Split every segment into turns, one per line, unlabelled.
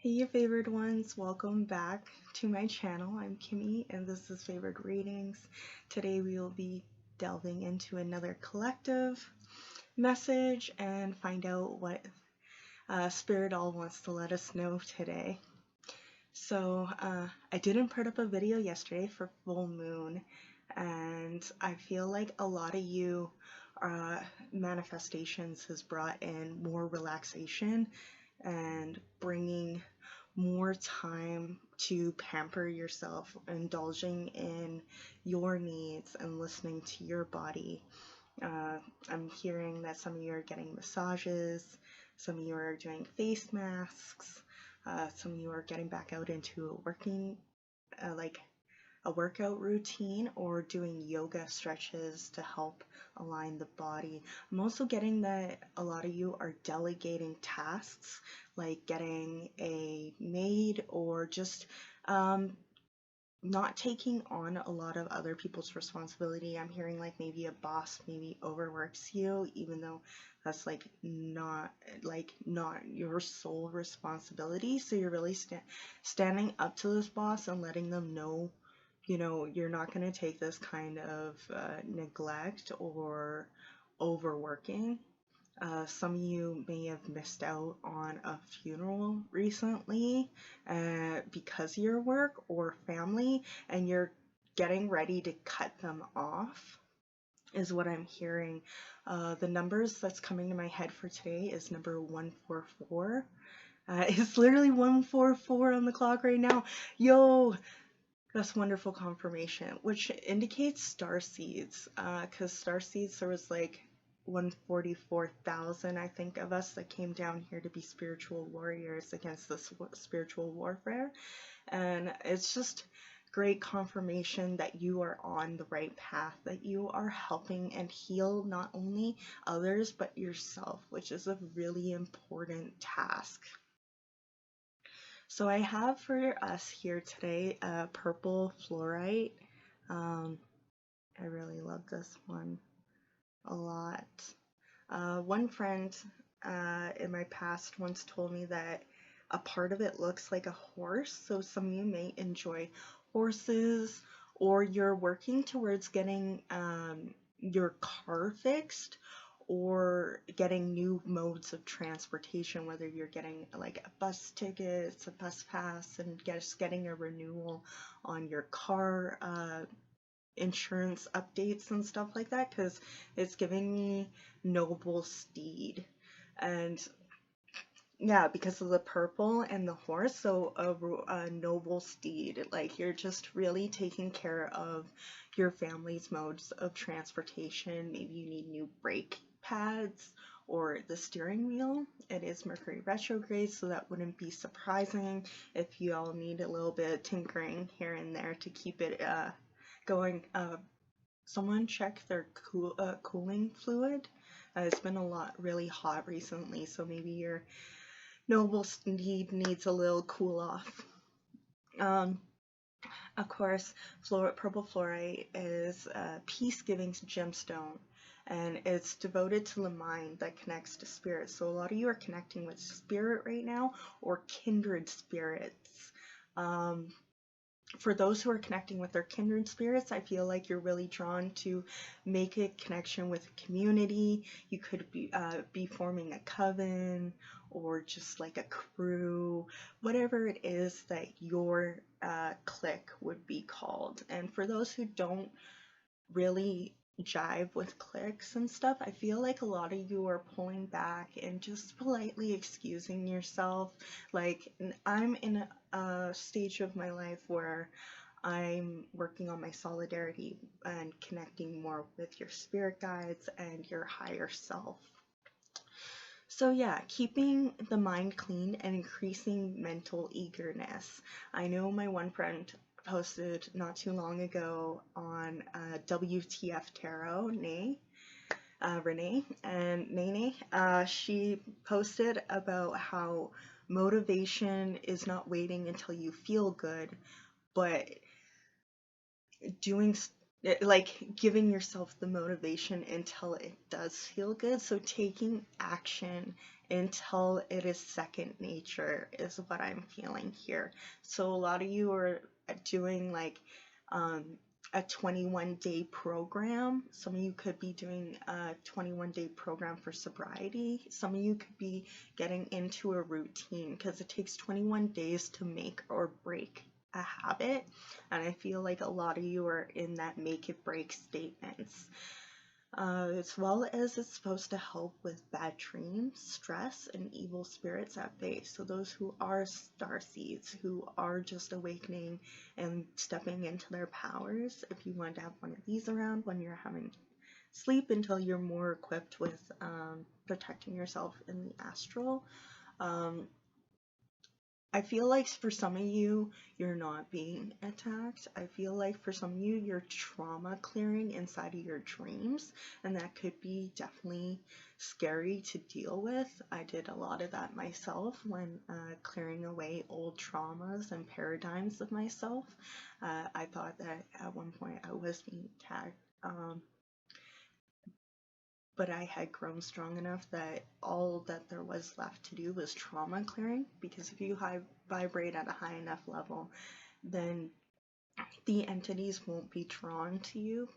Hey, you favored ones, welcome back to my channel. I'm Kymmy, and this is Faevoured Readings. Today we will be delving into another collective message and find out what Spirit all wants to let us know today. So, I didn't put up a video yesterday for full moon, and I feel like a lot of you manifestations has brought in more relaxation and bringing more time to pamper yourself, indulging in your needs and listening to your body. I'm hearing that some of you are getting massages, some of you are doing face masks, some of you are getting back out into a workout routine or doing yoga stretches to help align the body. I'm also getting that a lot of you are delegating tasks, like getting a maid or just not taking on a lot of other people's responsibility. I'm hearing like maybe a boss maybe overworks you, even though that's not your sole responsibility. So you're really standing up to this boss and letting them know, you're not going to take this kind of neglect or overworking. Some of you may have missed out on a funeral recently because of your work or family, and you're getting ready to cut them off, is what I'm hearing. The numbers that's coming to my head for today is number 144. It's literally 144 on the clock right now. Yo, that's wonderful confirmation, which indicates starseeds, because starseeds, there was like 144,000, I think, of us that came down here to be spiritual warriors against this spiritual warfare. And it's just great confirmation that you are on the right path, that you are helping and heal not only others but yourself, which is a really important task. So I have for us here today a purple fluorite. I really love this one a lot. One friend in my past once told me that a part of it looks like a horse, so some of you may enjoy horses, or you're working towards getting your car fixed or getting new modes of transportation, whether you're getting like a bus ticket, a bus pass, and just getting a renewal on your car insurance updates and stuff like that, because it's giving me noble steed. And yeah, because of the purple and the horse, so a noble steed, like you're just really taking care of your family's modes of transportation. Maybe you need new brake pads or the steering wheel. It is Mercury retrograde, so that wouldn't be surprising if you all need a little bit of tinkering here and there to keep it going. Someone check their cooling fluid. It's been really hot recently, so maybe your noble steed needs a little cool off. Of course, purple fluorite is a peace-giving gemstone, and it's devoted to the mind that connects to spirit. So a lot of you are connecting with spirit right now, or kindred spirits. For those who are connecting with their kindred spirits, I feel like you're really drawn to make a connection with a community. You could be forming a coven or just like a crew, whatever it is that your clique would be called. And for those who don't really jive with cliques and stuff, I feel like a lot of you are pulling back and just politely excusing yourself. Like, I'm in a stage of my life where I'm working on my solidarity and connecting more with your spirit guides and your higher self. So yeah, keeping the mind clean and increasing mental eagerness. I know my one friend posted not too long ago on WTF Tarot, Renee and Nene. She posted about how motivation is not waiting until you feel good, but doing like giving yourself the motivation until it does feel good. So taking action until it is second nature is what I'm feeling here. So a lot of you are doing like um, a 21-day program. Some of you could be doing a 21-day program for sobriety. Some of you could be getting into a routine because it takes 21 days to make or break a habit, and I feel like a lot of you are in that make it break statements. As well as it's supposed to help with bad dreams, stress, and evil spirits at bay. So those who are starseeds, who are just awakening and stepping into their powers, if you want to have one of these around when you're having sleep until you're more equipped with protecting yourself in the astral. I feel like for some of you, you're not being attacked. I feel like for some of you, you're trauma clearing inside of your dreams, and that could be definitely scary to deal with. I did a lot of that myself when clearing away old traumas and paradigms of myself. I thought that at one point I was being attacked. But I had grown strong enough that all that there was left to do was trauma clearing, because if you vibrate at a high enough level, then the entities won't be drawn to you.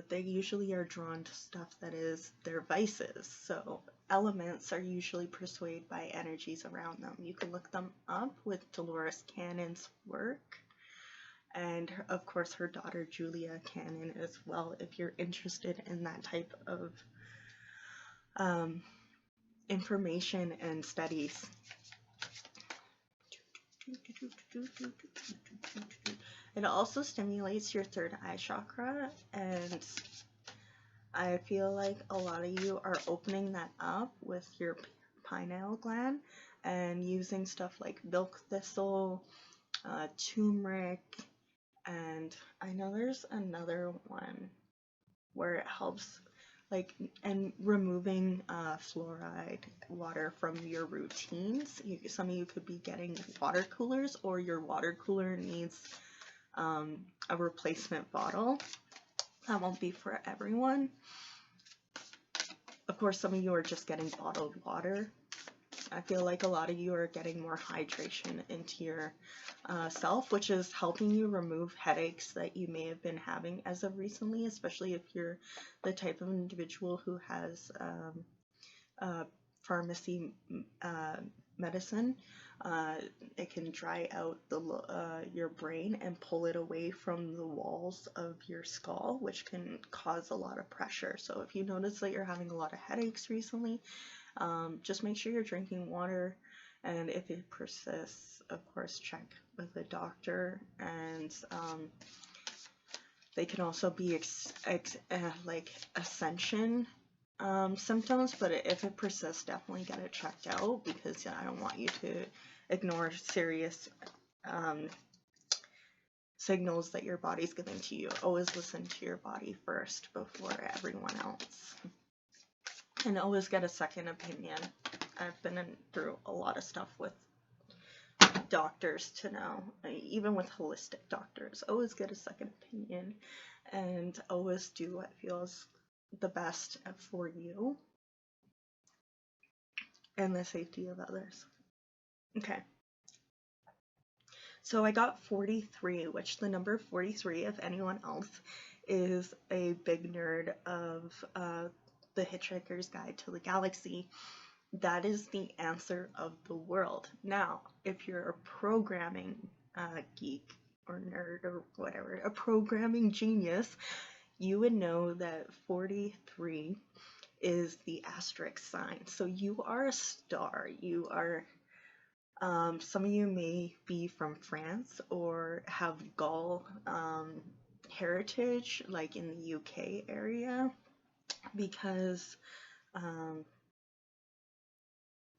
They usually are drawn to stuff that is their vices. So elements are usually persuaded by energies around them. You can look them up with Dolores Cannon's work, and of course her daughter Julia Cannon as well, if you're interested in that type of information and studies. It also stimulates your third eye chakra, and I feel like a lot of you are opening that up with your pineal gland and using stuff like milk thistle, turmeric, and I know there's another one where it helps, like, and removing fluoride water from your routines. Some of you could be getting water coolers, or your water cooler needs a replacement bottle. That won't be for everyone. Of course, some of you are just getting bottled water. I feel like a lot of you are getting more hydration into your self, which is helping you remove headaches that you may have been having as of recently, especially if you're the type of individual who has pharmacy medicine. It can dry out your brain and pull it away from the walls of your skull, which can cause a lot of pressure. So if you notice that you're having a lot of headaches recently, just make sure you're drinking water, and if it persists, of course, check with a doctor. And they can also be like ascension symptoms, but if it persists, definitely get it checked out, because I don't want you to ignore serious signals that your body's giving to you. Always listen to your body first before everyone else, and always get a second opinion. I've been through a lot of stuff with doctors to know, even with holistic doctors, always get a second opinion, and always do what feels the best for you and the safety of others. Okay. So I got 43, which the number 43, if anyone else is a big nerd of the Hitchhiker's Guide to the Galaxy, that is the answer of the world. Now, if you're a programming geek or nerd or whatever, a programming genius, you would know that 43 is the asterisk sign. So you are a star. You are, some of you may be from France or have Gaul heritage, like in the UK area, because,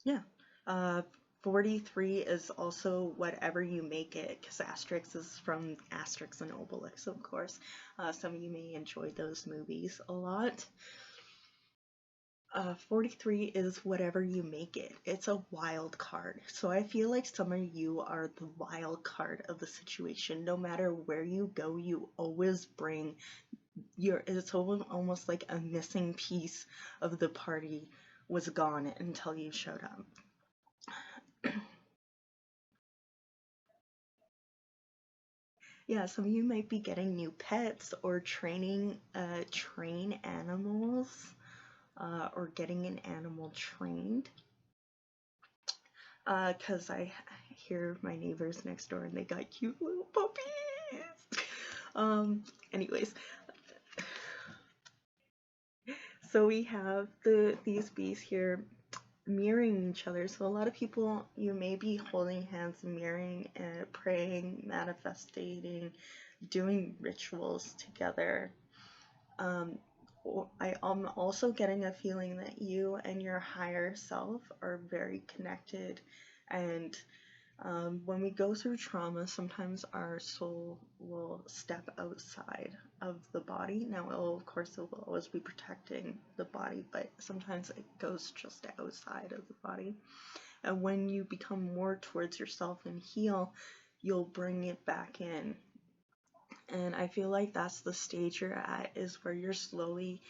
yeah. 43 is also whatever you make it, because Asterix is from Asterix and Obelix, of course. Some of you may enjoy those movies a lot. 43 is whatever you make it. It's a wild card. So I feel like some of you are the wild card of the situation. No matter where you go, you always bring it's almost like a missing piece of the party was gone until you showed up. Yeah, some of you might be getting new pets or train animals, or getting an animal trained. Because I hear my neighbors next door and they got cute little puppies. Anyways, so we have these bees here mirroring each other. So a lot of people, you may be holding hands, mirroring, praying, manifesting, doing rituals together. I'm also getting a feeling that you and your higher self are very connected, and when we go through trauma, sometimes our soul will step outside of the body. Now, of course, it will always be protecting the body, but sometimes it goes just outside of the body. And when you become more towards yourself and heal, you'll bring it back in. And I feel like that's the stage you're at, is where you're slowly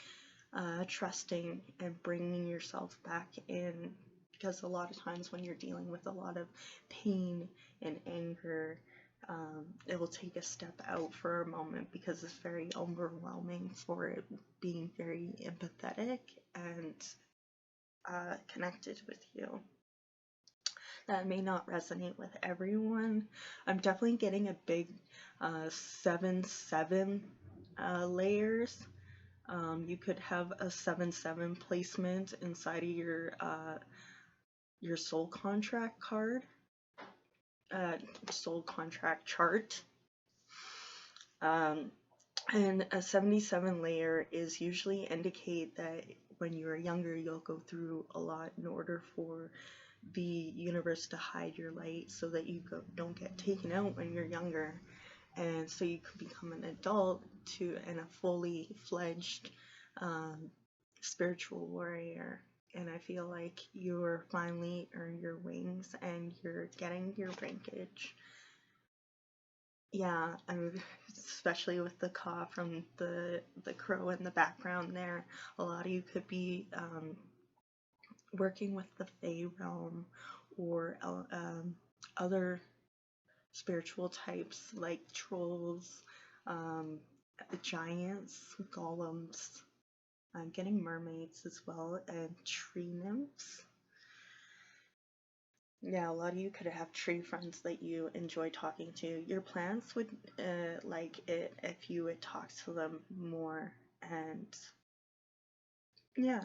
trusting and bringing yourself back in. Because a lot of times when you're dealing with a lot of pain and anger, it will take a step out for a moment because it's very overwhelming for it being very empathetic and connected with you. That may not resonate with everyone. I'm definitely getting a big 7-7 layers. You could have a 7-7 placement inside of your soul contract card, soul contract chart. And a 77 layer is usually indicate that when you're younger, you'll go through a lot in order for the universe to hide your light so that you don't get taken out when you're younger. And so you could become an adult and a fully fledged spiritual warrior. And I feel like you're finally earned your wings and you're getting your linkage. Yeah, especially with the caw from the crow in the background there. A lot of you could be working with the Fae realm or other spiritual types like trolls, giants, golems. I'm getting mermaids as well, and tree nymphs. Yeah, a lot of you could have tree friends that you enjoy talking to. Your plants would like it if you would talk to them more, and yeah,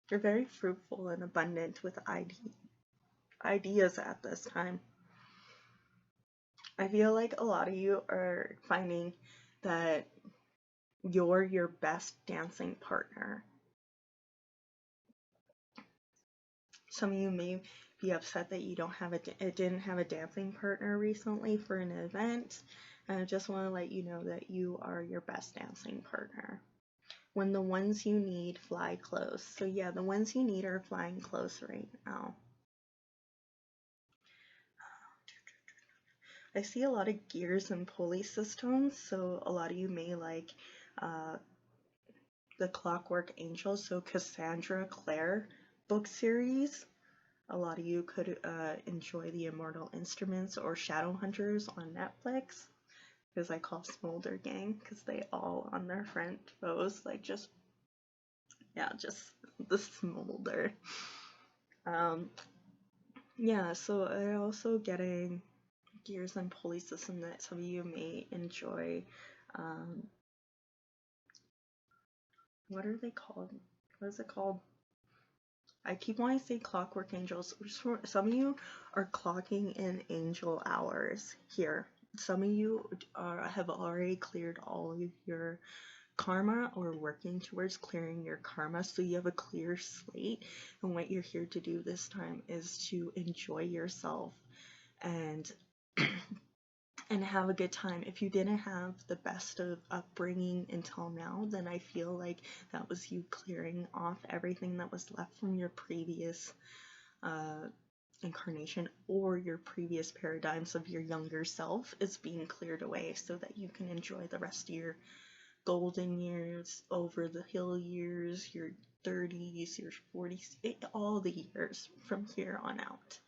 you're very fruitful and abundant with ideas at this time. I feel like a lot of you are finding that you're your best dancing partner. Some of you may be upset that you didn't have a dancing partner recently for an event, and I just want to let you know that you are your best dancing partner. When the ones you need fly close. So yeah, the ones you need are flying close right now. I see a lot of gears and pulley systems, so a lot of you may like the Clockwork Angels, so Cassandra Clare book series. A lot of you could enjoy the Immortal Instruments or Shadowhunters on Netflix, because I call Smolder Gang, because they all on their front pose, like just the smolder. Yeah, so I'm also getting gears and pulley system that some of you may enjoy. What are they called? What is it called? I keep wanting to say Clockwork Angels. Some of you are clocking in angel hours here. Some of you have already cleared all of your karma or working towards clearing your karma, so you have a clear slate, and what you're here to do this time is to enjoy yourself and and have a good time. If you didn't have the best of upbringing until now, then I feel like that was you clearing off everything that was left from your previous incarnation, or your previous paradigms of your younger self is being cleared away so that you can enjoy the rest of your golden years, over the hill years, your 30s, your 40s, all the years from here on out.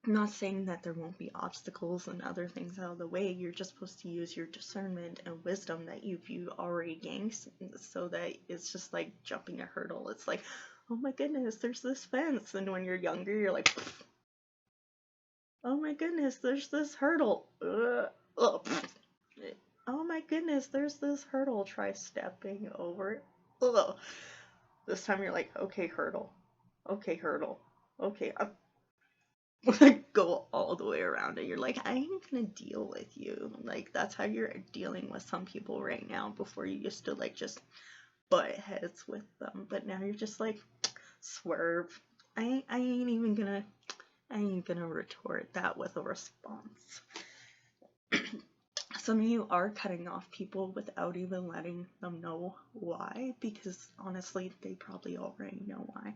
I'm not saying that there won't be obstacles and other things out of the way. You're just supposed to use your discernment and wisdom that you've already gained, so that it's just like jumping a hurdle. It's like, oh my goodness, there's this fence. And when you're younger, you're like, oh my goodness, there's this hurdle. Oh my goodness, there's this hurdle. Try stepping over it. Ugh. This time you're like, okay, hurdle. Okay, hurdle. Okay, I'm go all the way around it. You're like, I ain't gonna deal with you. Like, that's how you're dealing with some people right now. Before, you used to like just butt heads with them, but now you're just like, swerve. I ain't gonna retort that with a response. Some of you are cutting off people without even letting them know why, because honestly, they probably already know why.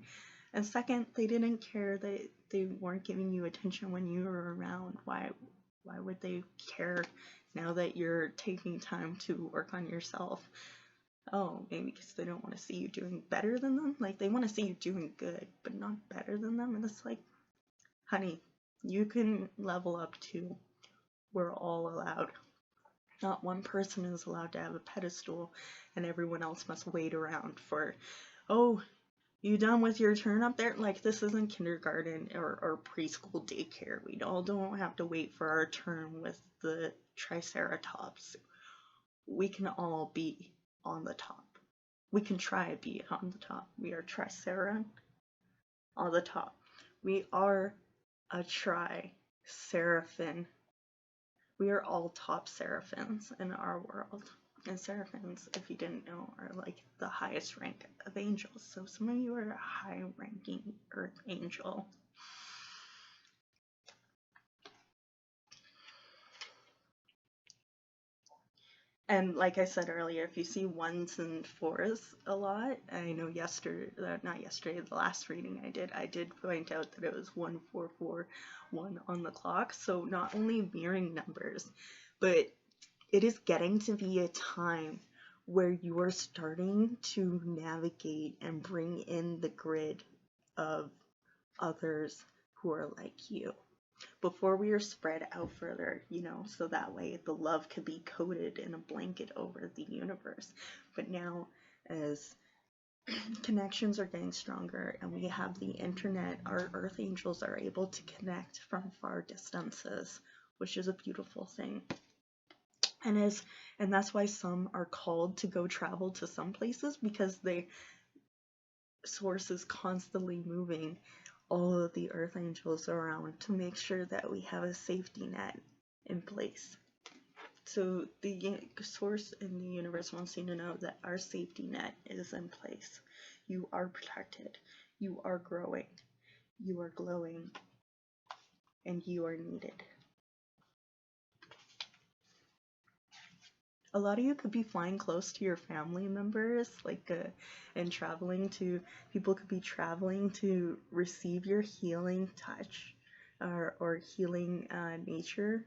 And second, they didn't care, that they weren't giving you attention when you were around. Why would they care now that you're taking time to work on yourself? Oh, maybe because they don't want to see you doing better than them? Like, they want to see you doing good, but not better than them. And it's like, honey, you can level up too. We're all allowed. Not one person is allowed to have a pedestal and everyone else must wait around for, oh, you done with your turn up there? Like, this isn't kindergarten or preschool daycare. We all don't have to wait for our turn with the Triceratops. We can all be on the top. We can try to be on the top. We are Triceran on the top. We are a Tri-Seraphin. We are all top Seraphins in our world. And Seraphins, if you didn't know, are like the highest rank of angels. So some of you are a high-ranking earth angel. And like I said earlier, if you see 1s and 4s a lot, I know the last reading I did point out that it was 1441 on the clock. So not only mirroring numbers, but it is getting to be a time where you are starting to navigate and bring in the grid of others who are like you. Before, we are spread out further, so that way the love could be coated in a blanket over the universe. But now, as connections are getting stronger and we have the internet, our earth angels are able to connect from far distances, which is a beautiful thing. And that's why some are called to go travel to some places, because the source is constantly moving all of the earth angels around to make sure that we have a safety net in place. So the source in the universe wants you to know that our safety net is in place. You are protected. You are growing. You are glowing. And you are needed. A lot of you could be flying close to your family members, and people could be traveling to receive your healing touch or healing nature.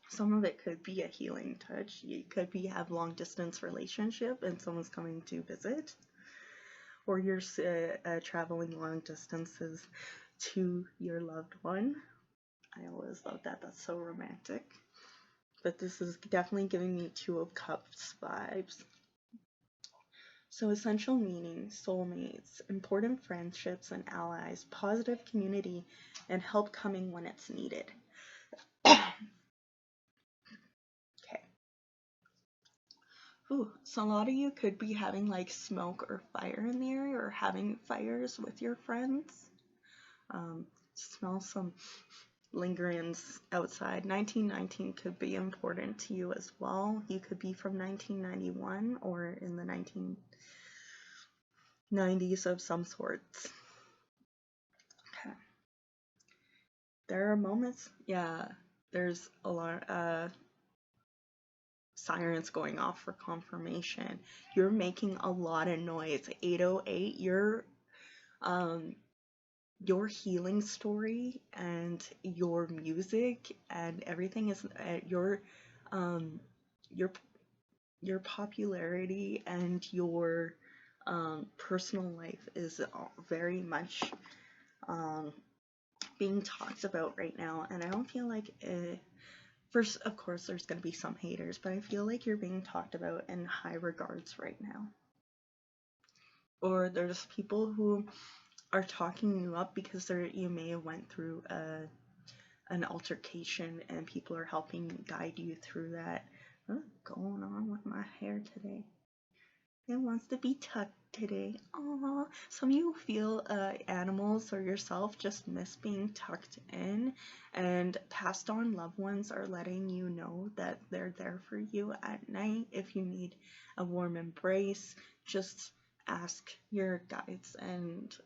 Some of it could be a healing touch. You could have long distance relationship and someone's coming to visit, or you're traveling long distances to your loved one. I always love that. That's so romantic. But this is definitely giving me 2 of Cups vibes. So essential meaning, soulmates, important friendships and allies, positive community, and help coming when it's needed. Okay. Ooh, so a lot of you could be having like smoke or fire in the area, or having fires with your friends. Smell some lingerings outside. 1919 could be important to you as well. You could be from 1991 or in the 1990s of some sorts. Okay. There are moments, yeah, there's a lot sirens going off for confirmation. You're making a lot of noise. 808, your healing story and your music and everything is um your your popularity and your personal life is very much um being talked about right now, and I don't feel like first, of course, there's going to be some haters, but I feel like you're being talked about in high regards right now. Or there's people who are talking you up because you may have went through an altercation and people are helping guide you through that. What's going on with my hair today? It wants to be tucked today. Aww. Some of you feel animals or yourself just miss being tucked in, and passed on loved ones are letting you know that they're there for you at night. If you need a warm embrace, just ask your guides and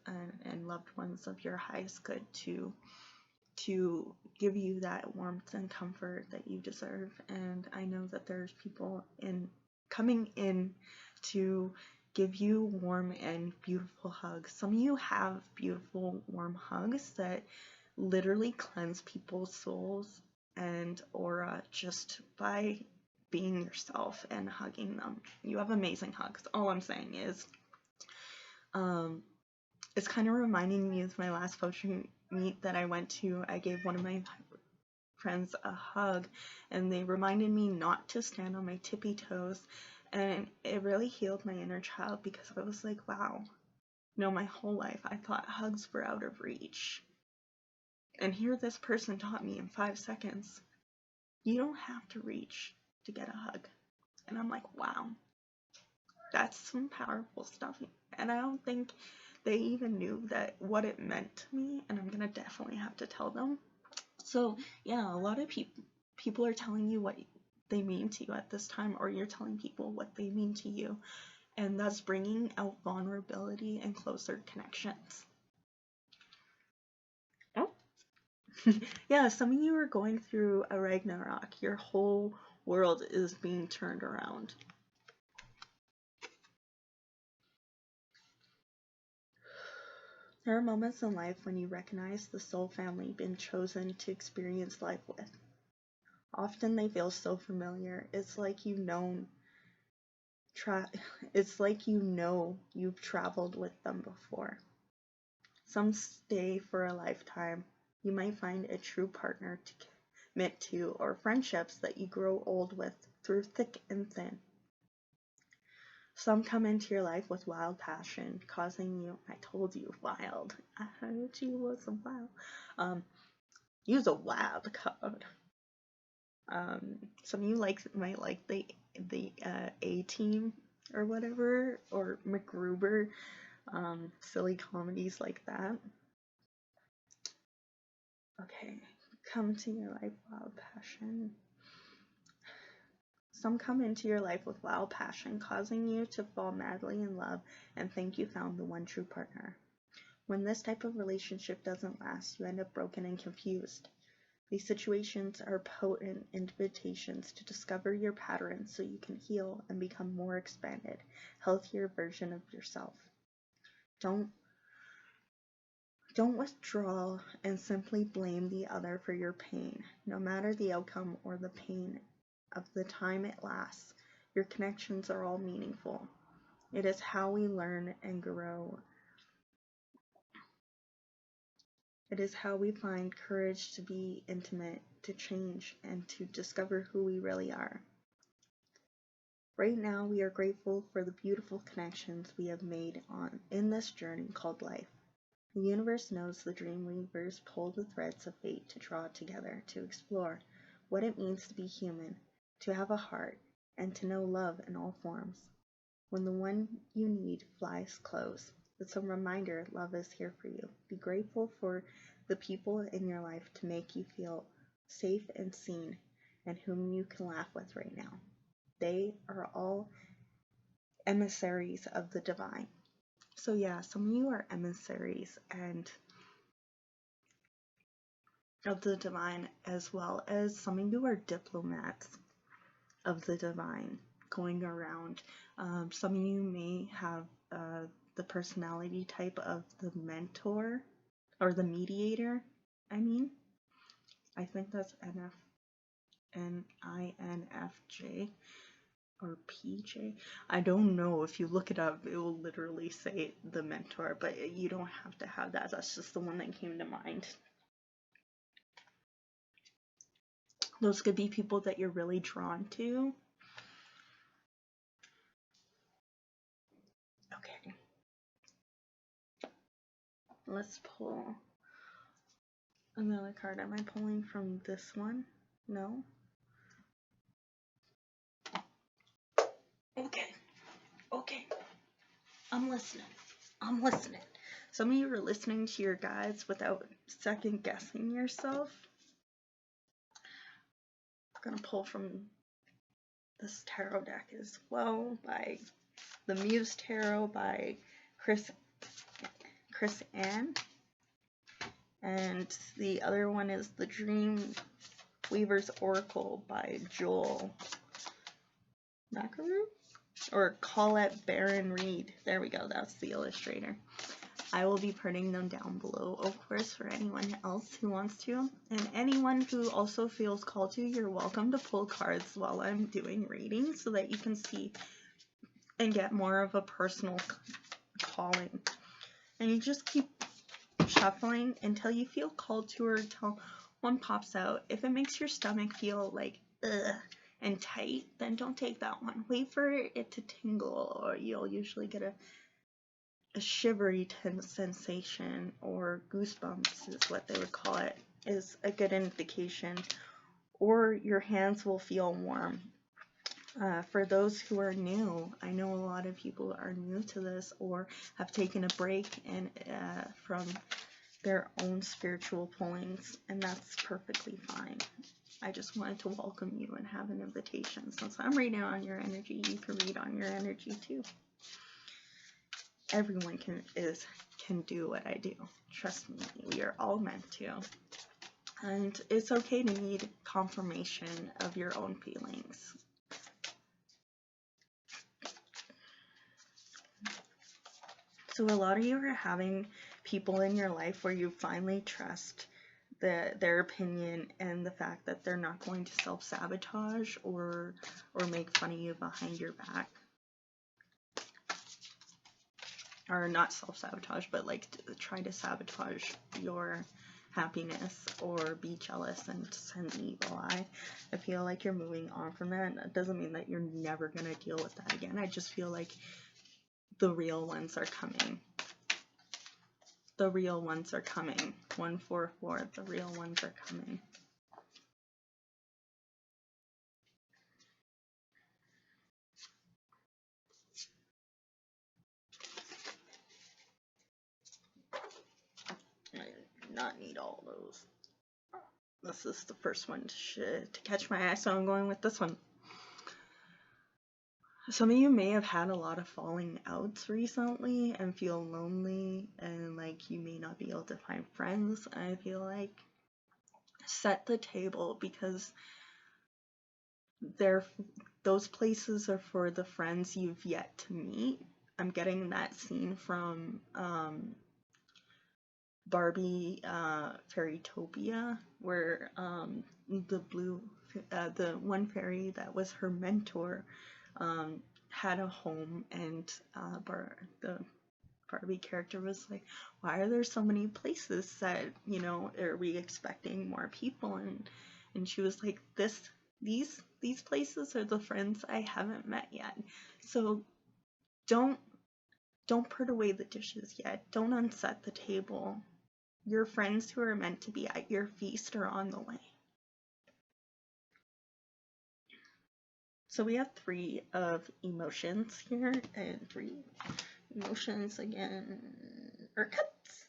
loved ones of your highest good to give you that warmth and comfort that you deserve. And I know that there's people coming in to give you warm and beautiful hugs. Some of you have beautiful warm hugs that literally cleanse people's souls and aura just by being yourself and hugging them. You have amazing hugs. All I'm saying is it's kind of reminding me of my last poetry meet that I went to. I gave one of my friends a hug and they reminded me not to stand on my tippy toes, and it really healed my inner child because I was like, wow, my whole life I thought hugs were out of reach, and here this person taught me in 5 seconds you don't have to reach to get a hug. And I'm like, wow, that's some powerful stuff, and I don't think they even knew that what it meant to me, and I'm gonna definitely have to tell them. So yeah, a lot of people are telling you what they mean to you at this time, or you're telling people what they mean to you, and that's bringing out vulnerability and closer connections. Oh. Yeah, some of you are going through a Ragnarok. Your whole world is being turned around. There are moments in life when you recognize the soul family you've been chosen to experience life with. Often they feel so familiar. It's like you've traveled with them before. Some stay for a lifetime. You might find a true partner to commit to, or friendships that you grow old with through thick and thin. Some come into your life with wild passion, causing you, I told you, wild. I heard you was a wild. Use a wild card. Some of you might like the A-Team or whatever, or MacGruber, silly comedies like that. Okay, come to your life, wild passion. Some come into your life with wild passion, causing you to fall madly in love and think you found the one true partner. When this type of relationship doesn't last, you end up broken and confused. These situations are potent invitations to discover your patterns so you can heal and become more expanded, healthier version of yourself. Don't withdraw and simply blame the other for your pain. No matter the outcome or the pain of the time it lasts, your connections are all meaningful. It is how we learn and grow. It is how we find courage to be intimate, to change, and to discover who we really are. Right now, we are grateful for the beautiful connections we have made in this journey called life. The universe knows the dream weavers pull the threads of fate to draw together to explore what it means to be human, to have a heart, and to know love in all forms. When the one you need flies close, it's a reminder love is here for you. Be grateful for the people in your life to make you feel safe and seen, and whom you can laugh with right now. They are all emissaries of the divine. So yeah, some of you are emissaries, and of the divine, as well as some of you are diplomats of the divine going around. Some of you may have the personality type of the mentor or the mediator. I think that's INFJ or PJ. I don't know. If you look it up, it will literally say the mentor, but you don't have to have that. That's just the one that came to mind. Those could be people that you're really drawn to. Okay. Let's pull another card. Am I pulling from this one? No? Okay. I'm listening. Some of you are listening to your guides without second guessing yourself. I'm gonna pull from this tarot deck as well, by the Muse Tarot by Chris Ann. And the other one is the Dream Weaver's Oracle by Joel Macaru? Or Colette Baron-Reid. There we go, that's the illustrator. I will be putting them down below, of course, for anyone else who wants to. And anyone who also feels called to, you're welcome to pull cards while I'm doing readings so that you can see and get more of a personal calling. And you just keep shuffling until you feel called to, or until one pops out. If it makes your stomach feel like ugh and tight, then don't take that one. Wait for it to tingle, or you'll usually get a shivery sensation, or goosebumps is what they would call it, is a good indication. Or your hands will feel warm. For those who are new, I know a lot of people are new to this or have taken a break from their own spiritual pullings, and that's perfectly fine. I just wanted to welcome you and have an invitation. Since I'm reading on your energy, you can read on your energy too. Everyone can do what I do. Trust me, we are all meant to. And it's okay to need confirmation of your own feelings. So a lot of you are having people in your life where you finally trust their opinion and the fact that they're not going to self-sabotage or make fun of you behind your back. Or not self-sabotage, but like try to sabotage your happiness or be jealous and send an evil eye. I feel like you're moving on from that. That doesn't mean that you're never going to deal with that again. I just feel like the real ones are coming. The real ones are coming. 144, the real ones are coming. I do not need all those. This is the first one to catch my eye, so I'm going with this one. Some of you may have had a lot of falling outs recently and feel lonely, and like you may not be able to find friends. I feel like set the table, because those places are for the friends you've yet to meet. I'm getting that scene from Barbie Fairytopia, where the one fairy that was her mentor had a home, and the Barbie character was like, why are there so many places that, are we expecting more people? And she was like, these places are the friends I haven't met yet. So don't put away the dishes yet. Don't unset the table. Your friends who are meant to be at your feast are on the way. So we have 3 of emotions here, and 3 emotions again, or cups.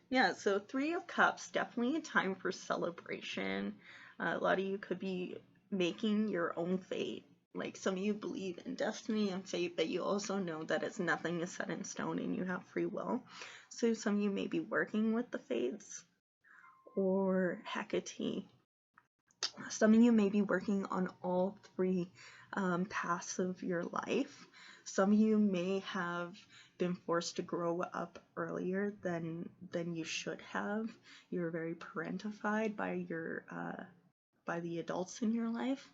Yeah, so 3 of cups, definitely a time for celebration. A lot of you could be making your own fate. Like, some of you believe in destiny and fate, but you also know that nothing is set in stone and you have free will. So some of you may be working with the fates, or Hecate. Some of you may be working on all three paths of your life. Some of you may have been forced to grow up earlier than you should have. You were very parentified by your by the adults in your life.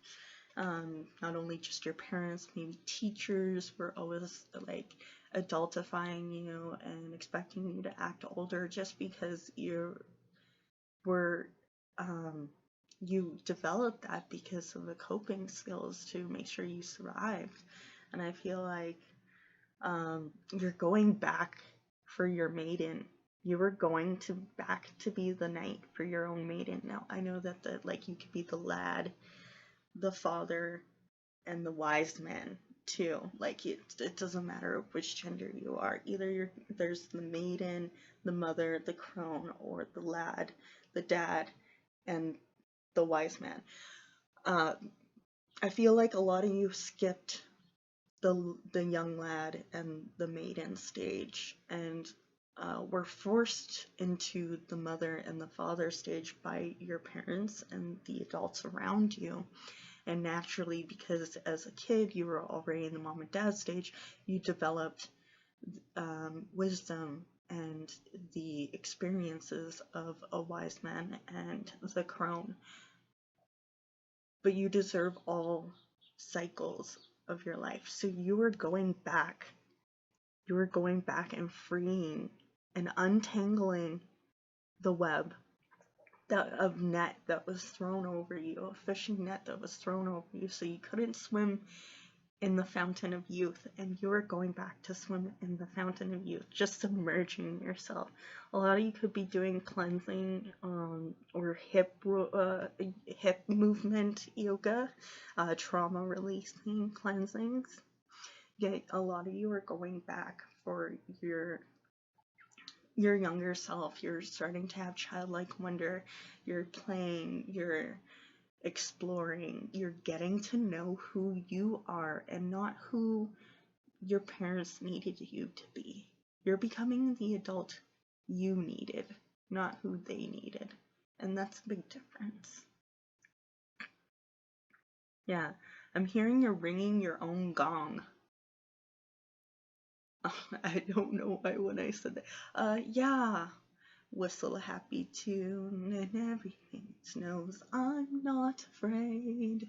Not only just your parents, maybe teachers were always like adultifying you and expecting you to act older just because you were you developed that because of the coping skills to make sure you survived. And I feel like you're going back for your maiden. You were going back to be the knight for your own maiden. Now I know that you could be the lad, the father, and the wise man too. Like it doesn't matter which gender you are. Either there's the maiden, the mother, the crone, or the lad, the dad, and the wise man. I feel like a lot of you skipped the young lad and the maiden stage and were forced into the mother and the father stage by your parents and the adults around you. And naturally, because as a kid you were already in the mom and dad stage, you developed wisdom and the experiences of a wise man and the crone. But you deserve all cycles of your life. So you were going back. You were going back and freeing and untangling the web of net that was thrown over you, a fishing net that was thrown over you, so you couldn't swim in the fountain of youth, and you were going back to swim in the fountain of youth, just submerging yourself. A lot of you could be doing cleansing or hip movement yoga, trauma releasing cleansings. Yet a lot of you are going back for your younger self. You're starting to have childlike wonder. You're playing, you're exploring, you're getting to know who you are and not who your parents needed you to be. You're becoming the adult you needed, not who they needed. And that's a big difference. Yeah, I'm hearing you're ringing your own gong. I don't know why when I said that. Yeah. Whistle a happy tune and everything snows. I'm not afraid.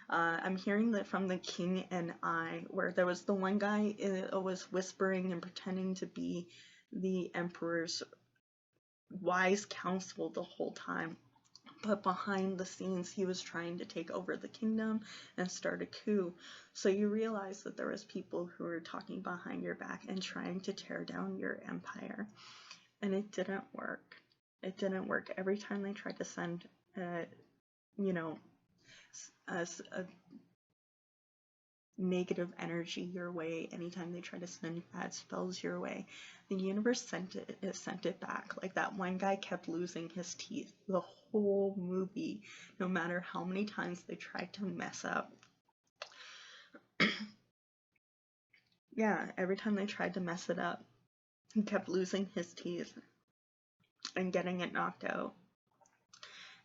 I'm hearing that from the King and I, where there was the one guy was whispering and pretending to be the Emperor's wise counsel the whole time. But behind the scenes, he was trying to take over the kingdom and start a coup. So you realize that there was people who were talking behind your back and trying to tear down your empire. And it didn't work. It didn't work. Every time they tried to send, a negative energy your way, anytime they tried to send bad spells your way, the universe sent it back. Like that one guy kept losing his teeth the whole movie, no matter how many times they tried to mess up. Yeah, every time they tried to mess it up, he kept losing his teeth and getting it knocked out.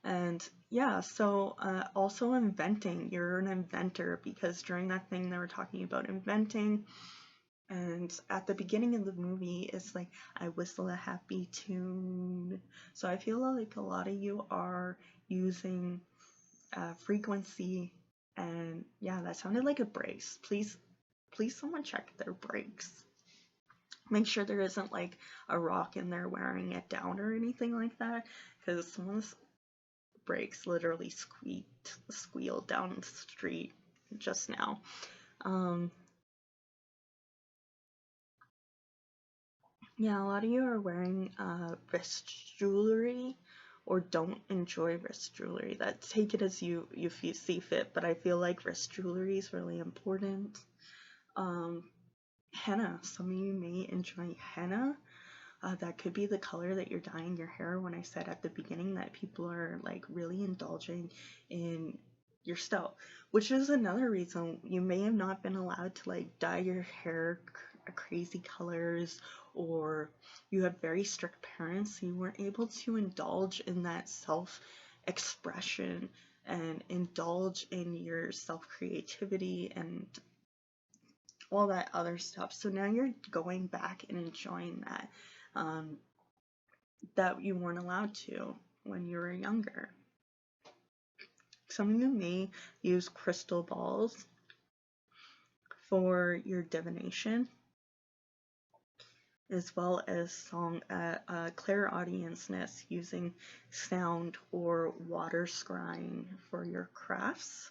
And yeah, so also inventing. You're an inventor, because during that thing they were talking about inventing, and at the beginning of the movie it's like, I whistle a happy tune. So I feel like a lot of you are using frequency, and yeah, that sounded like a brace. Please someone check their brakes. Make sure there isn't like a rock in there wearing it down or anything like that, because someone's brakes literally squealed down the street just now. Yeah, a lot of you are wearing wrist jewelry or don't enjoy wrist jewelry. Take it as you see fit, but I feel like wrist jewelry is really important. Henna. Some of you may enjoy henna. That could be the color that you're dyeing your hair. When I said at the beginning that people are like really indulging in your style, which is another reason you may have not been allowed to like dye your hair crazy colors, or you had very strict parents, so you weren't able to indulge in that self-expression and indulge in your self-creativity and all that other stuff. So now you're going back and enjoying that, that you weren't allowed to when you were younger. Some of you may use crystal balls for your divination, as well as clairaudienceness, using sound or water scrying for your crafts.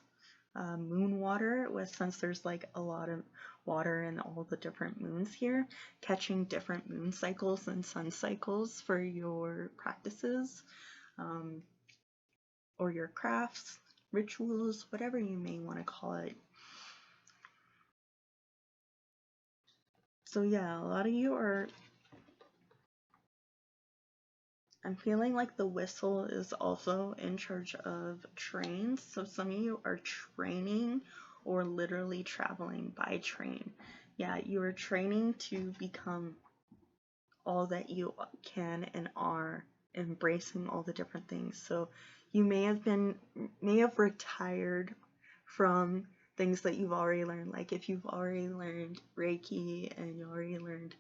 Moon water, since there's like a lot of water in all the different moons here, catching different moon cycles and sun cycles for your practices, or your crafts, rituals, whatever you may want to call it. So yeah, a lot of you are, I'm feeling like the whistle is also in charge of trains. So some of you are training or literally traveling by train. Yeah, you are training to become all that you can and are, embracing all the different things. So you may have retired from things that you've already learned. Like if you've already learned Reiki and you already learned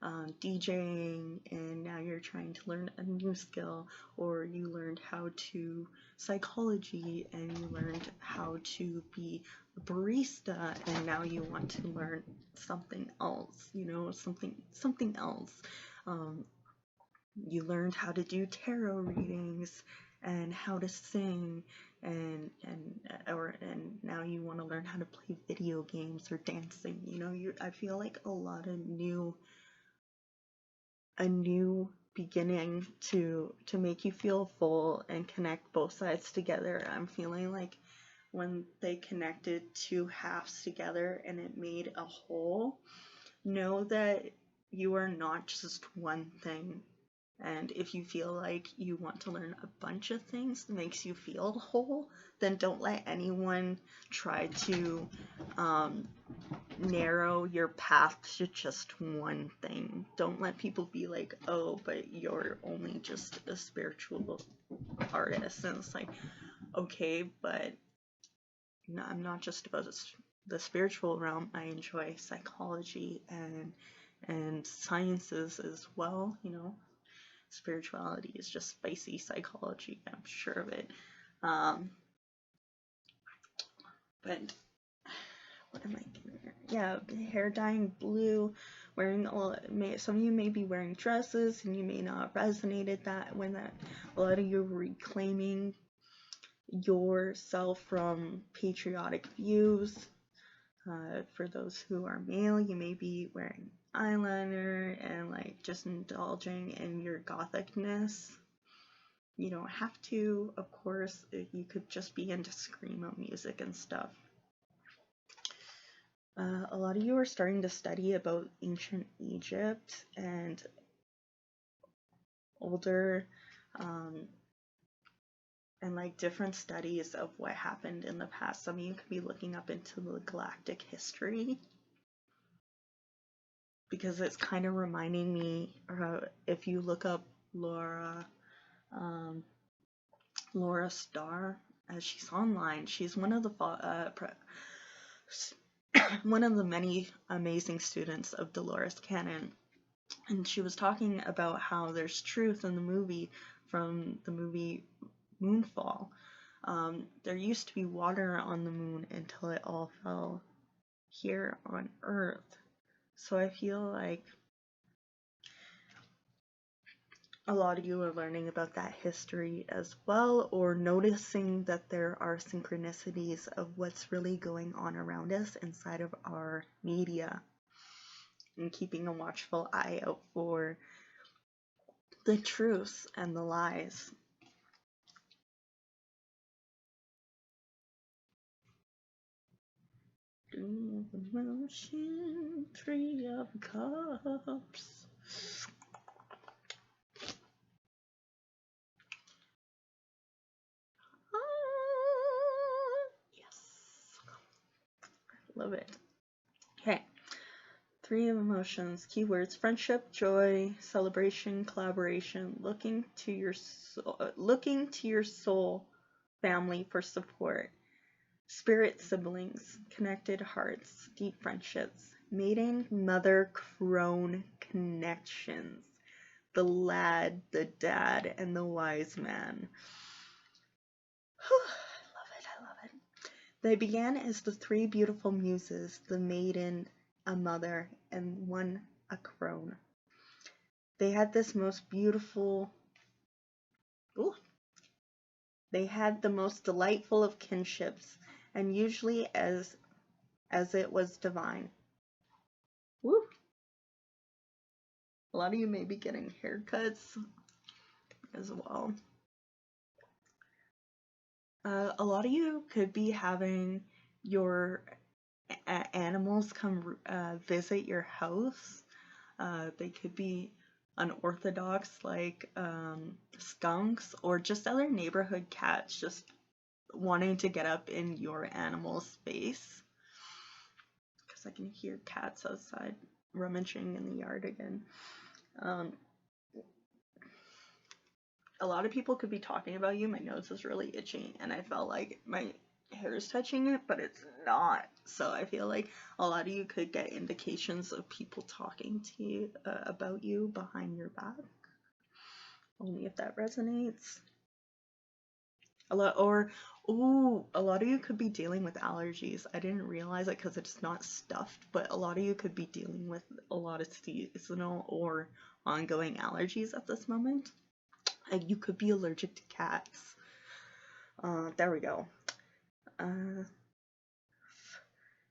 DJing, and now you're trying to learn a new skill, or you learned how to psychology and you learned how to be a barista, and now you want to learn something else, something else. You learned how to do tarot readings and how to sing, and now you want to learn how to play video games or dancing. I feel like a lot of a new beginning to make you feel full and connect both sides together. I'm feeling like when they connected two halves together and it made a whole, know that you are not just one thing. And if you feel like you want to learn a bunch of things that makes you feel whole, then don't let anyone try to narrow your path to just one thing. Don't let people be like, oh, but you're only just a spiritual artist. And it's like, okay, but no, I'm not just about the spiritual realm. I enjoy psychology and sciences as well. Spirituality is just spicy psychology, I'm sure of it. But what am I doing here? Yeah, hair dyeing blue, some of you may be wearing dresses and you may not have resonated a lot of you are reclaiming yourself from patriotic views. For those who are male, you may be wearing eyeliner and like just indulging in your gothicness. You don't have to, of course. You could just be into screamo music and stuff. A lot of you are starting to study about ancient Egypt and older and like different studies of what happened in the past. Some of you could be looking up into the galactic history, because it's kind of reminding me, if you look up Laura Starr, as she's online, she's one of the one of the many amazing students of Dolores Cannon, and she was talking about how there's truth in the movie, from the movie Moonfall. There used to be water on the moon until it all fell here on Earth. So I feel like a lot of you are learning about that history as well, or noticing that there are synchronicities of what's really going on around us inside of our media, and keeping a watchful eye out for the truths and the lies. Motion, 3 of Cups. Yes. Love it. Okay. Three emotions, keywords: friendship, joy, celebration, collaboration, looking to your soul family for support, spirit siblings, connected hearts, deep friendships, mating, mother, crone connections, the lad, the dad, and the wise man. I love it. They began as the three beautiful muses, the maiden, a mother, and one a crone. They had this most beautiful... They had the most delightful of kinships, and usually as it was divine. Woo! A lot of you may be getting haircuts as well. A lot of you could be having your animals come visit your house. They could be unorthodox, like skunks, or just other neighborhood cats just wanting to get up in your animal space. Because I can hear cats outside rummaging in the yard again. A lot of people could be talking about you. My nose is really itchy, and I felt like my hair is touching it, but it's not. So I feel like a lot of you could get indications of people talking to you about you behind your back. Only if that resonates. A lot of you could be dealing with allergies. I didn't realize it because it's not stuffed, but a lot of you could be dealing with a lot of seasonal or ongoing allergies at this moment. And you could be allergic to cats. There we go.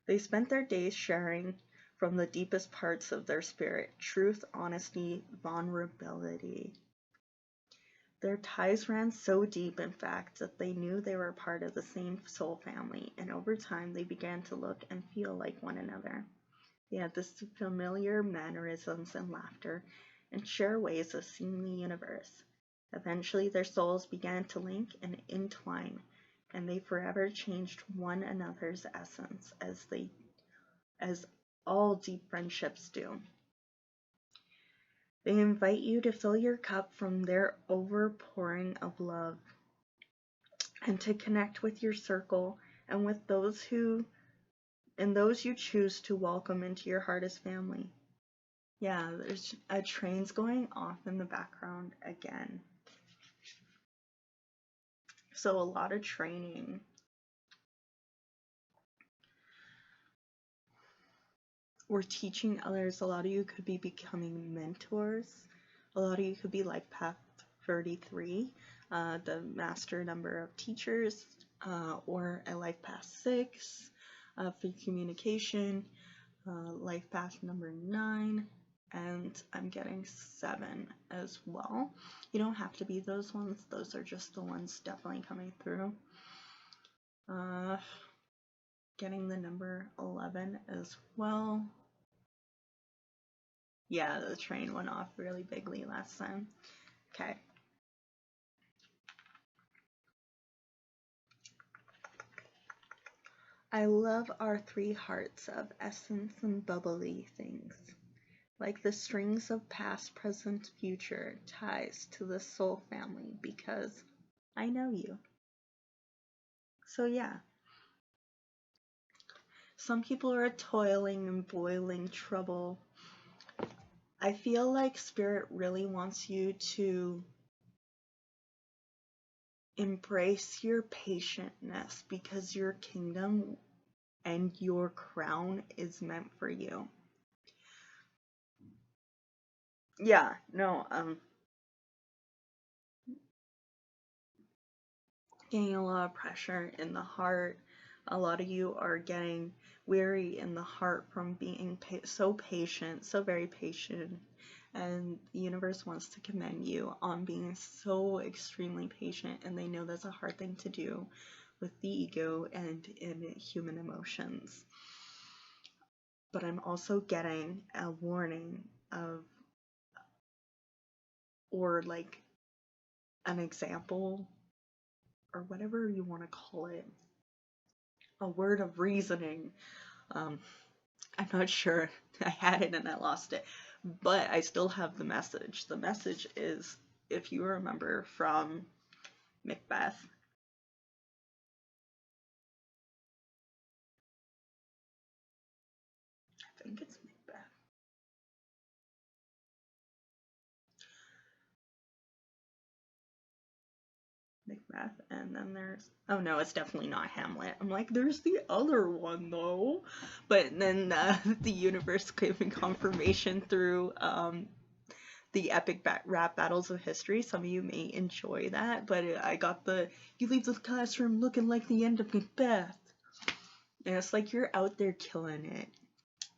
They spent their days sharing from the deepest parts of their spirit, truth, honesty, vulnerability. Their ties ran so deep, in fact, that they knew they were part of the same soul family, and over time they began to look and feel like one another. They had this familiar mannerisms and laughter, and share ways of seeing the universe. Eventually their souls began to link and entwine, and they forever changed one another's essence, as all deep friendships do. They invite you to fill your cup from their overpouring of love, and to connect with your circle and with those you choose to welcome into your heart as family. Yeah, there's a train's going off in the background again. So a lot of training. We're teaching others. A lot of you could be becoming mentors. A lot of you could be Life Path 33, the master number of teachers, or a Life Path 6 for communication, Life Path number 9, and I'm getting 7 as well. You don't have to be those ones. Those are just the ones definitely coming through. Getting the number 11 as well. Yeah, the train went off really bigly last time. Okay. I love our 3 hearts of essence and bubbly things, like the strings of past, present, future ties to the soul family, because I know you. So yeah. Some people are toiling and boiling trouble. I feel like Spirit really wants you to embrace your patientness, because your kingdom and your crown is meant for you. Yeah, no, getting a lot of pressure in the heart. A lot of you are getting weary in the heart from being so patient, so very patient. And the universe wants to commend you on being so extremely patient, and they know that's a hard thing to do with the ego and in human emotions. But I'm also getting a warning of, or like an example, or whatever you want to call it, a word of reasoning. I'm not sure. I had it and I lost it. But I still have the message. The message is, if you remember from Macbeth, I think it's Macbeth. Macbeth, and then there's, oh no, it's definitely not Hamlet. I'm like, there's the other one though. But then the universe gave me confirmation through the epic rap battles of history. Some of you may enjoy that, but I got the, you leave the classroom looking like the end of Macbeth. And it's like you're out there killing it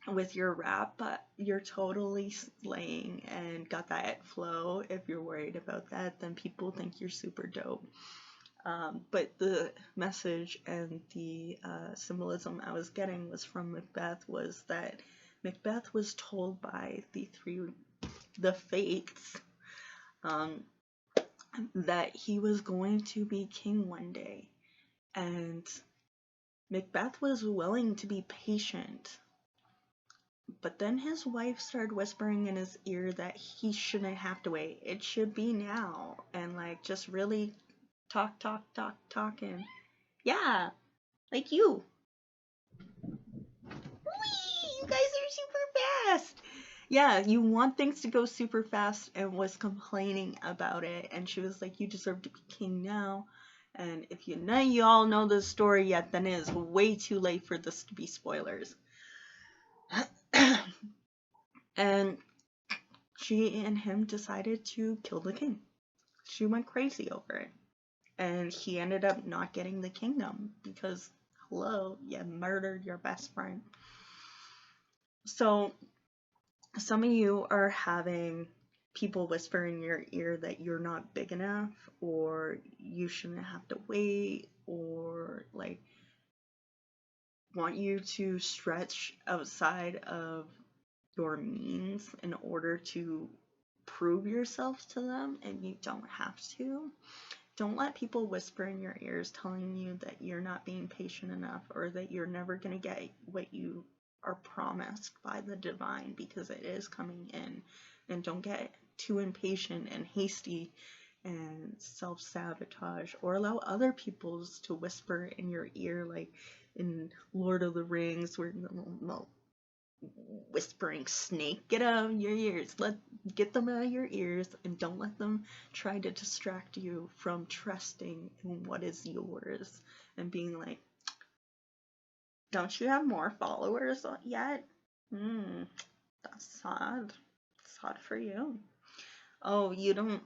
with your rap, but you're totally slaying and got that flow. If you're worried about that, then people think you're super dope. But the message and the symbolism I was getting was from Macbeth, was that Macbeth was told by the fates, that he was going to be king one day. And Macbeth was willing to be patient. But then his wife started whispering in his ear that he shouldn't have to wait. It should be now. And like just really talking. Yeah, like you. Whee! You guys are super fast. Yeah, you want things to go super fast, and was complaining about it. And she was like, you deserve to be king now. And if you all know the story yet, then it is way too late for this to be spoilers. And she and him decided to kill the king. She went crazy over it. And he ended up not getting the kingdom because, hello, you murdered your best friend. So some of you are having people whisper in your ear that you're not big enough, or you shouldn't have to wait, or like want you to stretch outside of your means in order to prove yourself to them, and you don't have to. Don't let people whisper in your ears telling you that you're not being patient enough, or that you're never going to get what you are promised by the divine, because it is coming in. And don't get too impatient and hasty and self-sabotage, or allow other people's to whisper in your ear, like in Lord of the Rings, where the little whispering snake, get out of your ears, get them out of your ears, and don't let them try to distract you from trusting in what is yours, and being like, don't you have more followers yet? That's sad. Sad for you. Oh, you don't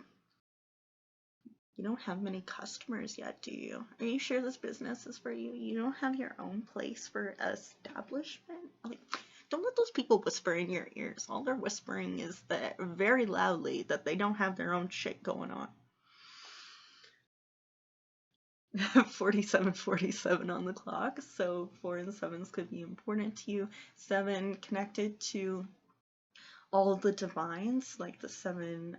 have many customers yet, do you? Are you sure this business is for you? You don't have your own place for establishment? Like, don't let those people whisper in your ears. All they're whispering is that very loudly that they don't have their own shit going on. 47 on the clock, so 4 and 7s could be important to you. 7 connected to all the divines, like the 7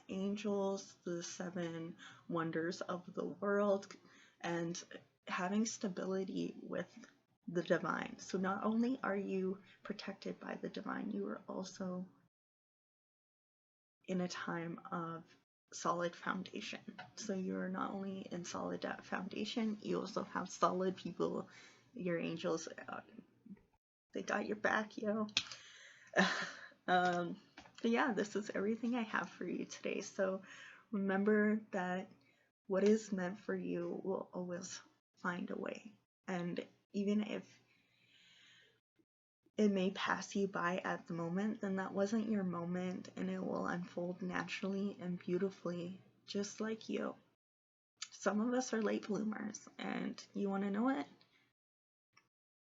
angels, the 7 wonders of the world, and having stability with the divine. So not only are you protected by the divine, you are also in a time of solid foundation. So you're not only in solid foundation, you also have solid people. Your angels, they got your back, yo. But yeah, this is everything I have for you today. So remember that what is meant for you will always find a way. And even if it may pass you by at the moment, then that wasn't your moment, and it will unfold naturally and beautifully, just like you. Some of us are late bloomers, and you want to know it?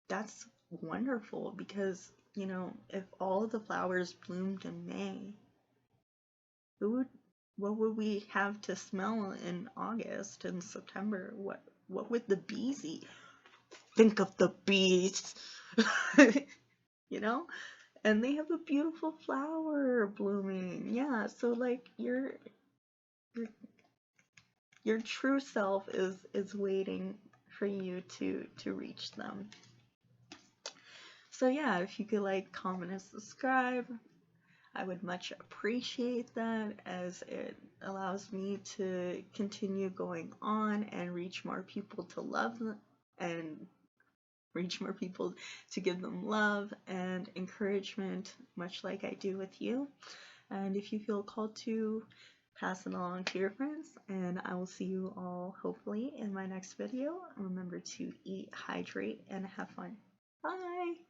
That's wonderful, because, you know, if all the flowers bloomed in May, what would we have to smell in August and September? What would the bees eat? Think of the bees. You know? And they have a beautiful flower blooming. Yeah, so like your true self is waiting for you to reach them. So yeah, if you could like, comment, and subscribe, I would much appreciate that, as it allows me to continue going on and reach more people to love them, and reach more people to give them love and encouragement, much like I do with you. And if you feel called to, pass it along to your friends, and I will see you all hopefully in my next video. Remember to eat, hydrate, and have fun. Bye!